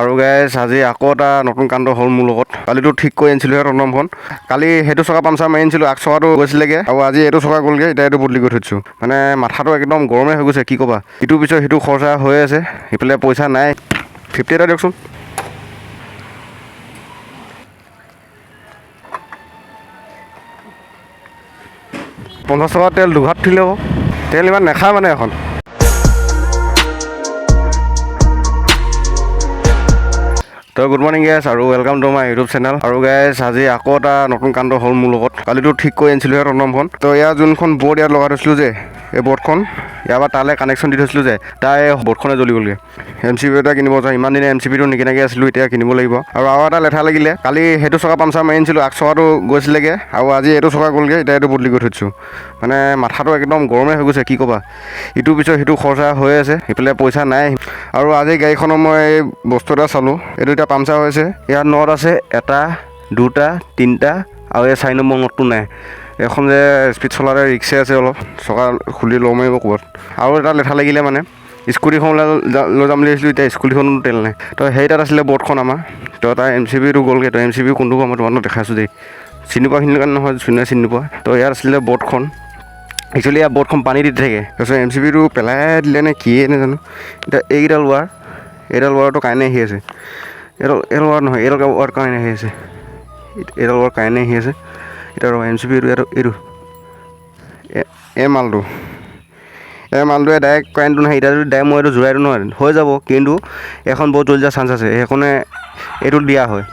আৰু গাইজ আজি আকৌ এটা নতুন কাণ্ড হ'ল মোৰ লগত। কালিতো ঠিক কৰি আনিছিলোঁহে টমটমখন। কালি সেইটো চকা পামচাৰ মাৰি আনিছিলোঁ, আগ চকাটো গৈছিলেগৈ আৰু আজি এইটো চকা গ'লগৈ, এতিয়া এইটো বদলি কৰি থৈছোঁ। মানে মাথাটো একদম গৰমে হৈ গৈছে, কি ক'বা। ইটোৰ পিছত সিটো খৰচা হৈ আছে, সিফালে পইচা নাই। 50 এটা দিয়কচোন। $50 তেল দুঘাট উঠিলে আকৌ। তেল ইমান নাখায় মানে এখন। তো গুড মৰ্ণিং গাইজ আৰু welcome to my YouTube channel. আৰু গাইজ আজি আকৌ এটা নতুন কাণ্ড হ'ল মোৰ লগত। কালিতো ঠিক কৰি আনিছিলোঁহে টমটমখন। তো ইয়াৰ যোনখন বৰ্ড ইয়াত লগাই থৈছিলোঁ যে, এই বৰ্ডখন ইয়াৰ পৰা তালৈ কানেকশ্যন দি থৈছিলোঁ যে, তাৰ এই বৰ্ডখনে জ্বলি গ'লগৈ। MCB এটা কিনিব যাওঁ, ইমান দিনে MCBটো নিকিনাকৈ আছিলোঁ, এতিয়া কিনিব লাগিব। আৰু এটা লেঠা লাগিলে, কালি সেইটো চকা পামচাৰ মাৰি আনিছিলোঁ, আগ চকাটো গৈছিলেগৈ আৰু আজি এইটো চকা গ'লগৈ, এতিয়া এইটো বদলি কৰি থৈছোঁ। মানে মাথাটো একদম গৰমে হৈ গৈছে, কি ক'বা। ইটোৰ পিছত সিটো খৰচা হৈ আছে, সিফালে পইচা নাই। আৰু আজি গাড়ীখনৰ মই এই বস্তু এটা চালোঁ, এইটো এতিয়া পামচাৰ হৈছে। ইয়াত নট আছে 1, 2, 3 আৰু এই 4 নম্বৰ নটটো নাই। এখন যে স্পীড চলালে ৰিক্সে আছে অলপ, চকা খুলি ল'ব মাৰিব ক'ৰবাত। আৰু এটা লেঠা লাগিলে মানে স্কুটিখন লৈ যাম বুলি ভাবিছিলোঁ, এতিয়া স্কুটিখনো তেল নাই। তো সেই তাত আছিলে বৰ্ডখন আমাৰ, তো তাৰ MCBটো গ'লগৈ। তো MCB কোনটো মই তোমালোকক দেখাইছোঁ দেই, চিনি পোৱাখিনিৰ কাৰণে নহয়, যোনে চিনি নোপোৱা। তো ইয়াত আছিলে বৰ্ডখন। একচুৱেলি ইয়াৰ বৰ্ডখন পানী দি থাকে, তাৰপিছত MCBটো পেলাই দিলে নে কিয়ে নাজানো। এতিয়া এইকেইডাল ৱাৰটো কাৰেণ্টে আহি আছে। এইডাল ৱাৰ নহয়, এইডাল ৱাৰ কাৰেণ্ট আহি আছে, এইডাল ৱাৰ কাৰেণ্টে আহি আছে। এতিয়া MCBটো এইটো এই মালটোৱে ডাইৰেক্ট কাৰেণ্টটো নাহে। এতিয়া যদি ডাইৰেক্ট মই এইটো জোৰাই দিওঁ নহয় হৈ যাব, কিন্তু এখন বহুত জ্বলি যোৱাৰ চান্স আছে। সেইখনে এইটোত দিয়া হয়,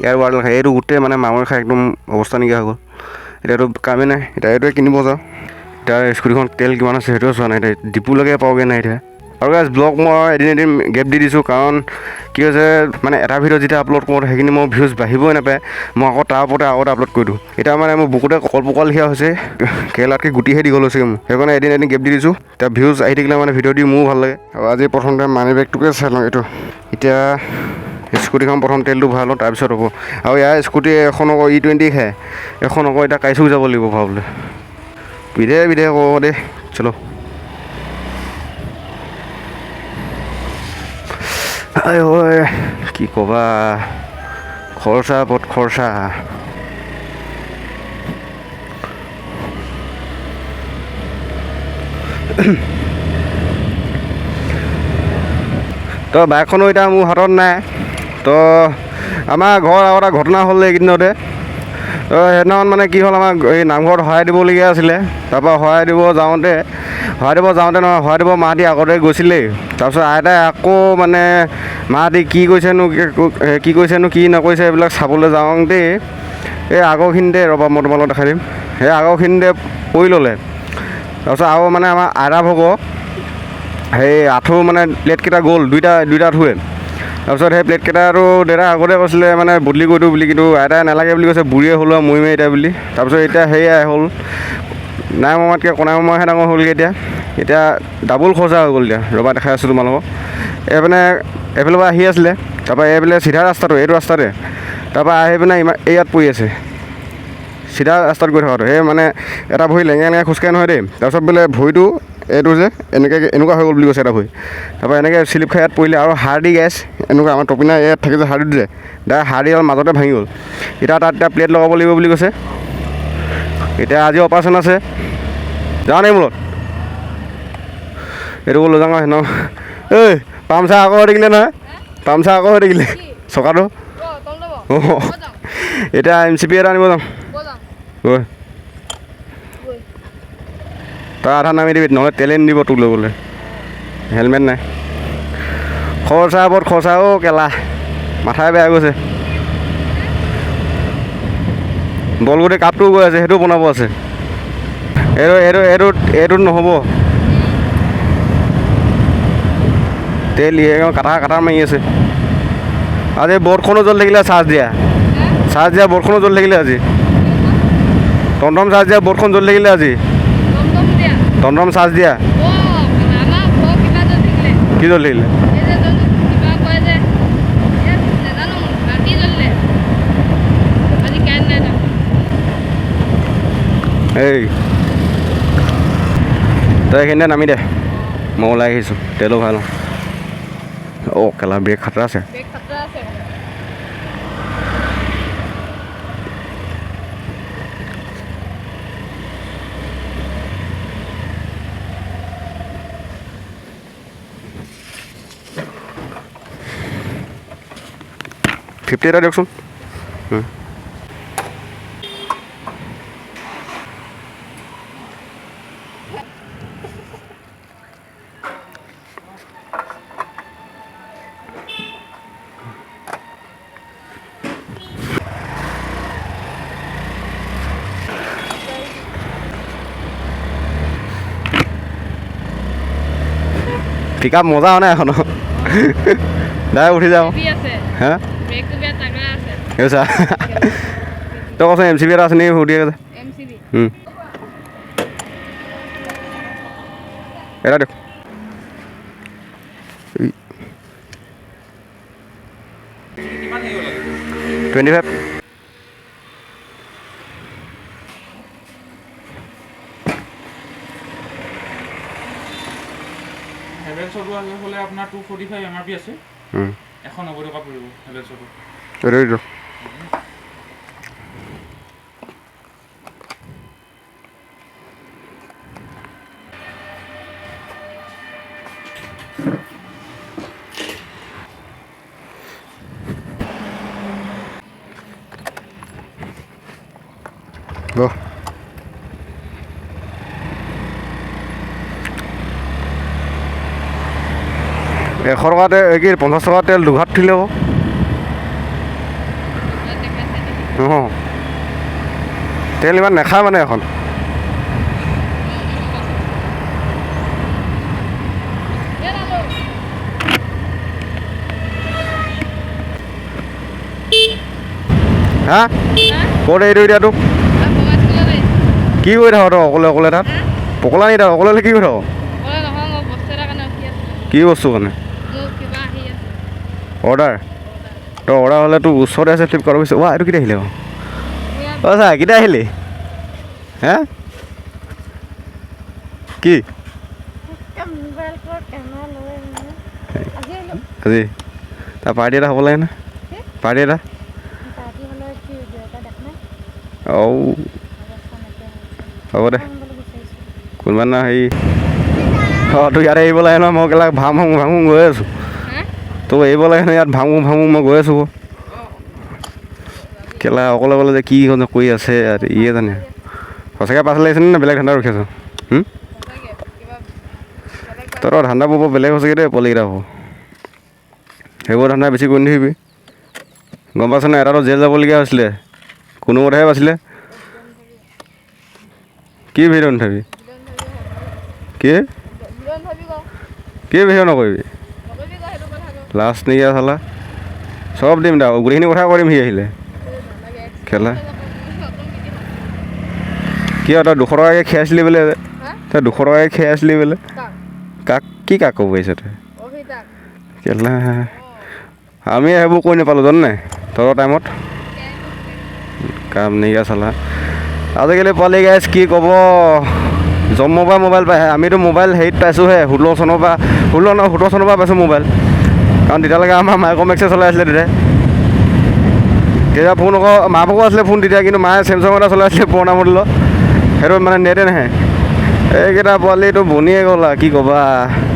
ইয়াৰ ৱাৰডাল খাই, এইটো গোটেই মানে মামৰ খাই একদম অৱস্থা নাইকিয়া হৈ গ'ল। এতিয়াতো কামেই নাই, এতিয়া এইটোৱে কিনিব যাওঁ। এতিয়া স্কুটিখন তেল কিমান আছে সেইটোৱে চোৱা নাই, এতিয়া ডিপুলৈকে পাবগৈ নাই এতিয়া। আৰু গাইজ ব্লগ মই এদিন গেপ দি দিছোঁ, কাৰণ কি হৈছে মানে এটা ভিডিঅ' যেতিয়া আপলোড কৰোঁ সেইখিনি মোৰ ভিউজ বাঢ়িবই নাপায়, মই আকৌ তাৰ ওপৰতে আৰু এটা আপলোড কৰি দিওঁ। এতিয়া মানে মোৰ বুকুতে কলপকোৱা লিখীয়া হৈছে, কেৰেলাতকৈ গুটিহে দীঘল হৈছেগৈ মোৰ। সেইকাৰণে এদিন গেপ দি দিছোঁ। এতিয়া ভিউজ আহি থাকিলে মানে ভিডিঅ' দি মোৰো ভাল লাগে। আৰু আজি প্ৰথমতে মানি বেগটোকে চাই লওঁ এইটো। এতিয়া স্কুটিখন প্ৰথম তেলটো ভৰাই লওঁ, তাৰপিছত হ'ব। আৰু ইয়াৰ স্কুটি এখন আকৌ E20 খায়, এখন আকৌ এতিয়া কাইচুক যাব লাগিব ভৰাবলৈ। বিধে কওঁ দেই, চলো। আই ঐ কি ক'বা, খৰচা পথ খৰচা। তো বাইকখনো এতিয়া মোৰ হাতত নাই। তো আমাৰ ঘৰত আৰু এটা ঘটনা হ'ল এইকেইদিনতে। তো সেইদিনাখন মানে কি হ'ল, আমাৰ এই নামঘৰত শৰাই দিবলগীয়া আছিলে। তাৰপৰা শৰাই দিব মাহঁতি আগতে গৈছিলেই। তাৰপিছত আইতাই আকৌ মানে মাহঁতি কি কৈছেনো কি নকৰিছে এইবিলাক চাবলৈ যাওঁতেই এই আগৰখিনিতে ৰ'বা মই তোমালোকক দেখাই দিম, সেই আগৰখিনিতে পৰি ল'লে। তাৰপিছত আৰু মানে আমাৰ আইতা ভাগৰ সেই আঁঠু মানে প্লেটকেইটা গ'ল, দুইটা আঁঠুৱে। তাৰপিছত সেই প্লেটকেইটাটো দেউতাই আগতে কৈছিলে মানে বদলি কৰি দিওঁ বুলি, কিন্তু আইতাই নালাগে বুলি কৈছে, বুঢ়ীয়ে হ'ল আৰু মৰি এতিয়া বুলি। তাৰপিছত এতিয়া সেয়াই হ'ল, নাই মমাতকৈ কণাই মমাহে ডাঙৰ হ'লগৈ। এতিয়া ডাবুল খৰচা হৈ গ'ল। এতিয়া ৰ'বা দেখাই আছোঁ তোমালোকক। এইফালৰ পৰা আহি আছিলে, তাৰপৰা এইফালে চিধা ৰাস্তাটো, এইটো ৰাস্তাতে, তাৰপৰা আহি পিনে এই ইয়াত পৰি আছে, চিধা ৰাস্তাত গৈ থকাটো। সেই মানে এটা ভৰি লেঙেৰাই খোজকাঢ়ে নহয় দেই। তাৰপিছত বোলে ভৰিটো এইটো যে এনেকুৱা হৈ গ'ল বুলি কৈছে এটা ভৰি। তাৰপৰা এনেকৈ শ্লিপ খাই ইয়াত পৰিলে, আৰু হাড়দি গেছ এনেকুৱা আমাৰ টপিনা ইয়াত থাকে যে হাড়দিটো যে, ডাইৰেক্ট হাড়দিডাল মাজতে ভাঙি গ'ল। এতিয়া প্লেট লগাব লাগিব বুলি কৈছে। এতিয়া আজি অপাৰেশ্যন আছে, যাওঁ নেকি মূলত এইটো লৈ যাওঁ আৰু এই পামচাৰ আকৌ হৈ থাকিলে নহয়, চকাটো। অঁ এতিয়া MCB এটা আনিব যাম। গৈ তই আধা নামি দিবি, নহ'লে তেলে নিদিব তোক লৈ গ'লে। হেলমেট নাই, খৰচা ওপৰত খৰচা। কেলা মাথাই বেয়া গৈছে। বলগুটি কাপটোও গৈ আছে, সেইটোও বনাব আছে। এইটোত নহ'ব, তেল কাটা মাৰি আছে। আজি বৰ্ডখনো জ্বলি থাকিলে, চাৰ্জ দিয়া বৰ্ডখনো জ্বলি থাকিলে আজি। টমটম চাৰ্জ দিয়া বৰ্ডখন জ্বলি থাকিলে আজি। টমটম চাৰ্জ দিয়া কি জ্বলি থাকিলে? এই তই এইখিনিতে নামি দে, মই ওলাই আহিছোঁ, তেলো ভাল। অঁ কেলা ব্ৰেক খাতৰা আছে। ফিফটি এটা দিয়কচোন। পিক আপ মজা হোৱা নাই এখন দাই উঠি যাওঁ হা এইছা তই কচোন এম চি বি এটা আছে নেকি সুধি এটা দিয়ক। 25 হেভেলছৰটো হ'লে আপোনাৰ 245 MRP আছে। 190 টকা পৰিব হেভেলছৰটো। ৰেডি বহ। এশ টকাতে কি 50 টকা তেল দুঘাট উঠিলে আকৌ। অঁ তেল ইমান নাখায় মানে এখন। হা ক'ত এৰি দিওঁ এতিয়া তোক কি কৰি থাক তই অকলে অকলে তাত পকলা নি তাত অকলে কি কৰি থাক কি বস্তু কাৰণে অৰ্ডাৰ তই অৰ্ডাৰ হ'লে তোৰ ওচৰতে আছে ফ্লিপকাৰ্টৰ পিছত এইটো কেতিয়া আহিলে অঁ ছাৰ কেতিয়া আহিলি হে কি আজি তাৰ পাৰ্টি এটা হ'ব লাগে না পাৰ্টি এটা অঁ হ'ব দে কোনোবা না হেৰি অঁ তোৰ ইয়াত এৰিব লাগে নহয় মই কেলা ভাঙো গৈ আছোঁ তোক এৰিব লাগে নহয় ইয়াত ভাঙো মই গৈ আছোঁ কেলা অকলে অকলে যে কি কৰি আছে ইয়ে জানে সঁচাকৈ পাছ লাগিছেনে নে বেলেগ ধান্দা ৰখি আছোঁ তহঁতৰ ধান্দাবোৰ বৰ বেলেগ হৈছেগৈ দেই পোৱালিকেইটা হ'ব সেইবোৰ ধান্দা বেছি কৰি নিদিবি গম পাইছনে এটাতো জেল যাবলগীয়া হৈছিলে কোনো কথাহে বাছিলে কি ভিডিঅ' নাথাবি কি ভিডিঅ' নকৰিবি লাষ্ট নেকি চালা চব দিম দা গোটেইখিনি কথা কৰিম সি আহিলে খেলা কিয় তই 200 টকাকৈ খীৰাইছিলি বোলে তই 200 টকাকৈ খীৰাইছিলি বোলে কাক ক'ব পাৰিছ তই কেলা আমি সেইবোৰ কৈ নাপালোঁ জান নাই তহঁতৰ টাইমত কাম নাইকিয়া চালা আজিকালি পোৱালি গাইজ কি ক'ব জন্মৰ পৰা মোবাইল পায় আমিতো মোবাইল হেৰিত পাইছোঁহে 17 চনৰ পৰা পাইছোঁ মোবাইল কাৰণ তেতিয়ালৈকে আমাৰ মাইক্ৰমেক্সে চলাই আছিলে তেতিয়া ফোন আকৌ মা ভাগৰ আছিলে ফোন তেতিয়া কিন্তু মায়ে চেমচাং এটা চলাই আছিলে পুৰণা মডেলৰ সেইটো মানে নেটে নাহে এইকেইটা পোৱালিটো বনিয়ে গ'ল আৰু কি ক'বা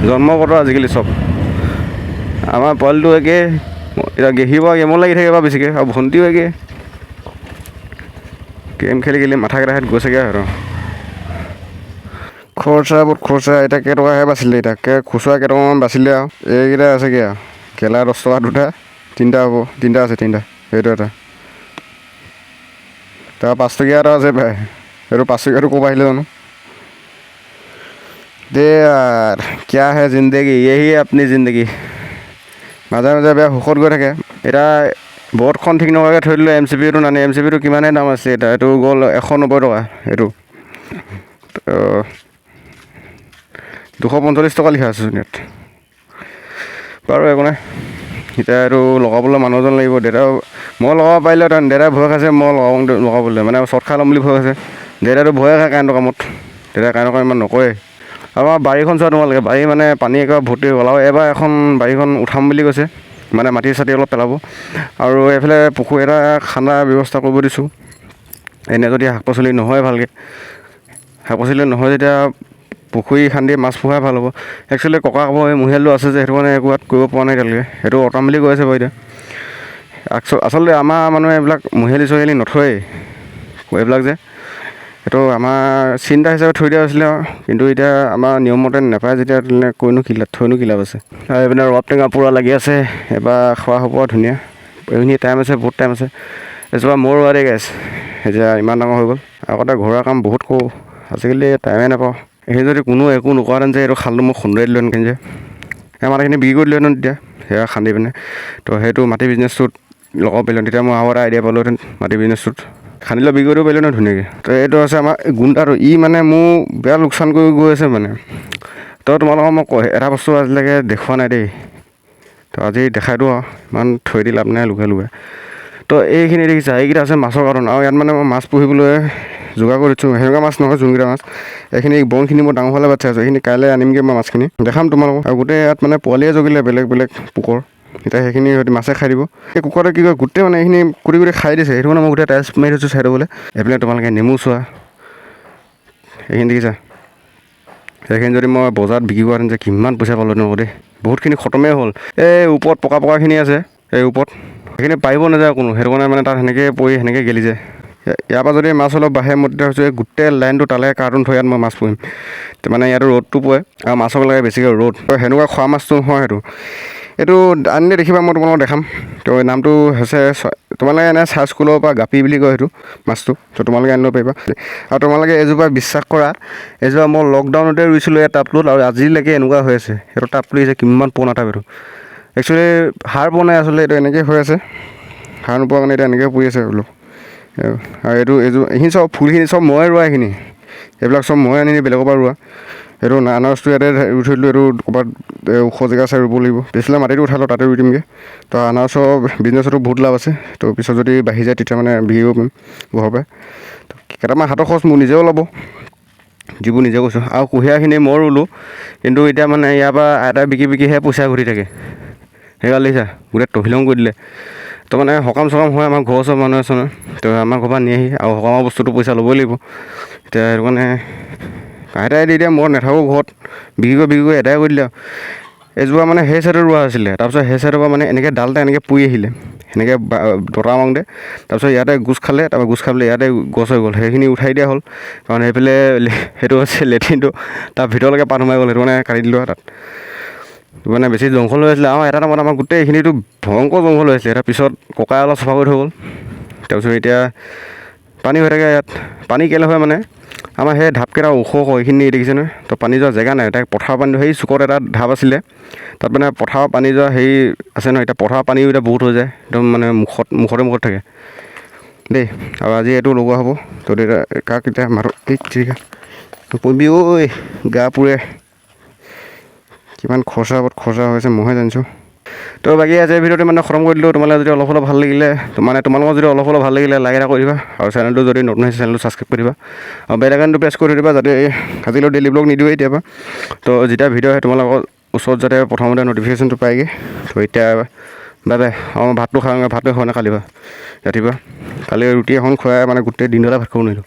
জন্মগত আজিকালি চব আমাৰ পোৱালিটো একে এতিয়া গেহিব গেমত লাগি থাকে বাৰু বেছিকৈ আৰু ভণ্টিও একে গেম খেলি মাথা কেইটাহেঁত গৈছেগৈ আৰু খৰচা এতিয়া কেইটকাহে বাচিলে এতিয়া খুচুৰা কেইটকামান বাচিলে আৰু এইকেইটা আছেগৈ আৰু কেলা 10 টকা দুটা তিনিটা হ'ব তিনিটা আছে সেইটো এটা তাৰ 5 টকীয়া এটা আছে পাই সেইটো 5 টকীয়াটো ক'ৰ পৰা আহিলে জানো দে কিয়া হে জিন্দগী यही अपनी জিন্দগী মাজে বেয়া সুখত গৈ থাকে এতিয়া বৰ্ডখন ঠিক নকৰাকৈ থৈ দিলোঁ এম চি বিটো নানে এম চি বিটো কিমানেই দাম আছে এতিয়া এইটো গ'ল 190 টকা এইটো 245 টকা লিখা আছে ইয়াত বাৰু একো নাই এতিয়া এইটো লগাবলৈ মানুহ এজন লাগিব দেউতা মই লগাব পাৰিলে দেউতাই ভয় খাইছে মই লগাবলৈ মানে চৰ্ট খাই ল'ম বুলি ভয় খাইছে দেউতাইটো ভয়ে খায় কাৰেণ্টৰ কামত দেউতাই কাৰেণ্টৰ কাম ইমান নকৰে আমাৰ বাৰীখন চোৱা তোমালোকে, বাৰী মানে পানী একেবাৰে ভৰ্তি হৈ গ'ল। আৰু এবাৰ এখন বাৰীখন উঠাম বুলি কৈছে, মানে মাটি চাটি অলপ পেলাব। আৰু এইফালে পুখুৰী এটা খান্দাৰ ব্যৱস্থা কৰিব দিছোঁ। এনে যদি শাক পাচলি নহয় ভালকৈ, শাক পাচলি নহয় যেতিয়া পুখুৰী খান্দি মাছ পোহাই ভাল হ'ব। একচুৱেলি ককা ক'ব এই মহিয়ালটো আছে যে সেইটো মানে একোৱাত কৰিব পৰা নাই এতিয়ালৈকে, সেইটো অটাম বুলি কৈ আছে বাৰু এতিয়া। আচলতে আমাৰ মানুহে এইবিলাক মহিয়ালি চহিয়ালি নথয়েই, এইবিলাক যে সেইটো আমাৰ চিন্তা হিচাপে থৈ দিয়া হৈছিলে আৰু। কিন্তু এতিয়া আমাৰ নিয়মমতে নাপায় যেতিয়া কৈনো কি থৈনো কি লাভ আছে। আৰু এইপিনে ৰবাব টেঙা পূৰা লাগি আছে, এবাৰ খোৱা হ'ব ধুনীয়া। এইখিনি টাইম আছে, বহুত টাইম আছে। এজোপা মোৰ ৰোৱা দেই গাইছ, এতিয়া ইমান ডাঙৰ হৈ গ'ল। আগতে ঘৰুৱা কাম বহুত কৰোঁ, আজিকালি টাইমেই নাপাওঁ। এইখিনি যদি কোনো একো নকৰাহেঁতেন যে এইটো খালটো মোক খুন্দাই দিলোহেঁতেন যে, সেই মাটিখিনি বিক্ৰী কৰি দিলোহেঁতেন তেতিয়া, সেয়া খান্দি পিনে। তো সেইটো মাটি বিজনেছটোত লগাব পাৰিলোঁ, তেতিয়া মই আৰু এটা আইডিয়া পালোঁহেঁতেন মাটি বিজনেছটোত। খান্দিলে বিক্ৰী কৰিব পাৰিলোঁ নহয় ধুনীয়াকৈ। তো এইটো আছে আমাৰ গুণ্ডাটো, ই মানে মোৰ বেয়া লোকচান কৰি গৈ আছে মানে। তো তোমালোকক মই এটা বস্তু আজিলৈকে দেখুওৱা নাই দেই, তো আজি দেখাই দিওঁ আৰু, ইমান থৈ দি লাভ নাই লুকাই লুকাই। তো এইখিনি দেখিছা, এইকেইটা আছে মাছৰ কাৰ্টন। আৰু ইয়াত মানে মই মাছ পুহিবলৈ যোগাৰ কৰি দিছোঁ, সেনেকুৱা মাছ নহয় যোনকেইটা মাছ। এইখিনি বনখিনি মই ডাঙৰ হ'লে বাচ্ছা আছোঁ, এইখিনি কাইলৈ আনিমগৈ মই মাছখিনি, দেখাম তোমালোকক। আৰু গোটেই ইয়াত মানে পোৱালিয়ে জগিলে বেলেগ বেলেগ পোকৰ, এতিয়া সেইখিনি হয়তো মাছে খাই দিব। এই কুকুৰতে কি কয় গোটেই মানে এইখিনি কুটি কুটি খাই দিছে, সেইটো মানে মই গোটেই টাইলছ মাৰি থৈছোঁ চাইডৰ বোলে। এইপিনে তোমালোকে নেমু চোৱা, এইখিনি দেখিছা, সেইখিনি যদি মই বজাৰত বিক্ৰী কৰাহেঁতেন যে কিমান পইচা পালোঁহেঁতেন আকৌ দেই। বহুতখিনি খতমেই হ'ল। এই ওপৰত পকা পকাখিনি আছে, এই ওপৰত সেইখিনি পাৰিব নাযায় কোনো, সেইটো কাৰণে মানে তাত সেনেকৈ পৰি সেনেকৈ গেলি যায়। ইয়াৰ পৰা যদি মাছ অলপ বাঢ়ে, মই তেতিয়া ভাবিছোঁ এই গোটেই লাইনটো তালে কাৰ্টুন থৈ ইয়াত মই মাছ পুহিম। মানে ইয়াতো ৰ'দটো পৰে আৰু মাছক লাগে বেছিকৈ ৰ'দ, সেনেকুৱা খোৱা মাছটো নহয় সেইটো। এইটো আনিলে দেখিবা, মই তোমালোকক দেখাম। তো নামটো হৈছে, তোমালোকে এনে চাৰ্চ কৰিব পৰা গাপি বুলি কয় সেইটো মাছটো। তো তোমালোকে আনিব পাৰিবা। আৰু তোমালোকে এজোপা বিশ্বাস কৰা, এজোপা মই লকডাউনতে ৰুইছিলোঁ এই টাবটোত, আৰু আজিলৈকে এনেকুৱা হৈ আছে। সেইটো টাব যে কিমান পুৰণা টাব এইটো, একচুৱেলি সাৰ পোৱা নাই আচলতে, এইটো এনেকৈ হৈ আছে। সাৰ নোপোৱা কাৰণে এতিয়া এনেকৈ পৰি আছে বোলো। আৰু এইখিনি চব ফুলখিনি চব ময়ে ৰোৱা, এইবিলাক চব মই আনি বেলেগৰ পৰা ৰোৱা। এইটো আনাৰসটো ইয়াতে ৰুই থৈ দিলোঁ, এইটো ক'ৰবাত ওখ জেগা চাই ৰুব লাগিব। পিছলৈ মাটিটো উঠাই লওঁ, তাতে ৰুই দিমগৈ। তো আনাৰসৰ বিজনেছতো বহুত লাভ আছে। তো পিছত যদি বাঢ়ি যায় তেতিয়া মানে বিক্ৰী কৰিব পাৰিম ঘৰৰ পৰাই। তো কেইটামান হাতৰ খৰচ মোৰ নিজেও ল'ব, যিবোৰ নিজে কৈছোঁ। আৰু কুঁহিয়াৰখিনি মই ৰুলোঁ, কিন্তু এতিয়া মানে ইয়াৰ পৰা আইতাই বিকি বিকিহে পইচা ঘটি থাকে। সেইকাৰণে দেখিছা গোটেই তহিলং কৰি দিলে। তো মানে সকাম চকাম হয়, আমাৰ ঘৰৰ ওচৰৰ মানুহ আছে নহয়, তো আমাৰ ঘৰৰ পৰা নিয়েহি, আৰু সকামৰ বস্তুটো পইচা ল'বই লাগিব। এতিয়া সেইটো কাৰণে আইতাই দি দিয়ে, মই নাথাকোঁ ঘৰত, বিক্ৰী কৰি এদাই কৰি দিলে আৰু। এজোপা মানে সেই চাইডত ৰোৱা হৈছিলে, তাৰপিছত সেই চাইডৰ পৰা মানে এনেকৈ ডাল এটা এনেকৈ পৰি আহিলে, সেনেকৈ বতাহ মাৰোঁতে, তাৰপিছত ইয়াতে গোজ খালে, তাৰপৰা গোজ খাবলৈ ইয়াতে গছ হৈ গ'ল। সেইখিনি উঠাই দিয়া হ'ল, কাৰণ সেইফালে সেইটো হৈছে লেট্ৰিনটো, তাৰ ভিতৰলৈকে পাত সোমাই গ'ল, সেইটো কাৰণে কাটি দিলোঁ আৰু তাত। মানে বেছি জংঘল হৈ আছিলে, আৰু এটা টাইমত আমাৰ গোটেই এইখিনিতো ভয়ংকৰ জংঘল হৈ আছিলে। তাৰ পিছত ককাই অলপ চাফা কৰি থৈ গ'ল। তাৰপিছত এতিয়া পানী হৈ থাকে ইয়াত। পানী কেলৈ হয় মানে আমাৰ সেই ঢাপকেইটা ওখ এইখিনি দেখিছে নহয়, তো পানী যোৱা জেগা নাই। এতিয়া পথাৰৰ পানী সেই চুকত এটা ঢাপ আছিলে, তাত মানে পথাৰৰ পানী যোৱা হেৰি আছে নহয়। এতিয়া পথাৰৰ পানীও এতিয়া বহুত হৈ যায়, একদম মানে মুখতে থাকে দেই। আৰু আজি এইটো লগোৱা হ'ব। তো তেতিয়া কাক এতিয়া মাৰোঁ, এই নপৰিবি ঐ, গা পুৰে। কিমান খৰচা হৈছে মইহে জানিছোঁ। তো বাকী আজি ভিডিঅ'টো মানে খতম কৰি দিলোঁ। তোমালোকে যদি অলপ ভাল লাগিলে, তোমালোকৰ যদি অলপ ভাল লাগিলে লাইক এটা কৰি দিবা, আৰু চেনেলটো যদি নতুন হৈছে চেনেলটো ছাবস্ক্ৰাইব কৰি দিবা, আৰু বেল আইকনটো প্ৰেছ কৰি দিবা, যাতে আজিলৈ ডেইলি ব্লগ নিদিওঁৱে এতিয়াৰ পৰা। তো যেতিয়া ভিডিঅ' আহে তোমালোকৰ ওচৰত যাতে প্ৰথমতে নটিফিকেশ্যনটো পায়গৈ। তো এতিয়া বাই বাই। ভাতটো খাওঁগৈ, ভাতটো খোৱা নাই কালি ৰাতিপুৱা। কালি ৰুটি এখন খুৱাই মানে গোটেই দিনডালে ভাত খাব নোৱাৰিলোঁ।